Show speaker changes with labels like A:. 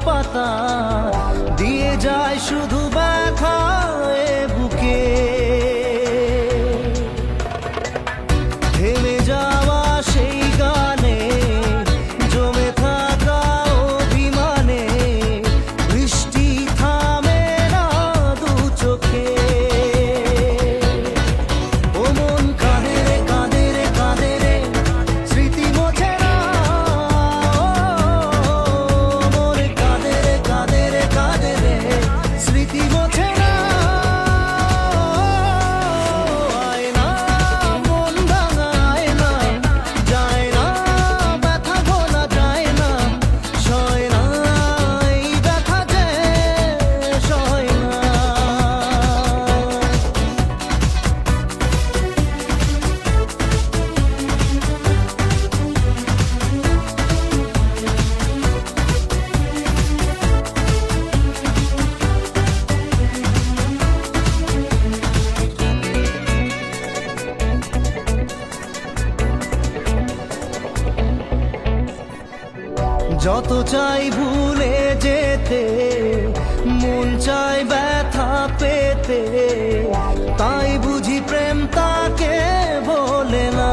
A: পাতা দিয়ে যায় শুধু ব্যথা এ বুকে। থেমে যাওয়া সেই গানে জমে থাকা অভিমানে বৃষ্টি থামে না দু চোখে। ও মন কাঁদে রে কাঁদে রে কাঁদে রে স্মৃতি মোছে না। মন কাঁদে রে কাঁদে রে কাঁদে রে স্মৃতি মোছে না। আয়না মন ভাঙায় না, যায় না ব্যথা ভোলা যায় না, সয় না এই ব্যথা যে সয় না। যত চাই ভুলে যেতে মন চাই ব্যথা পেতে, তাই বুঝি প্রেম তাকে বলে না।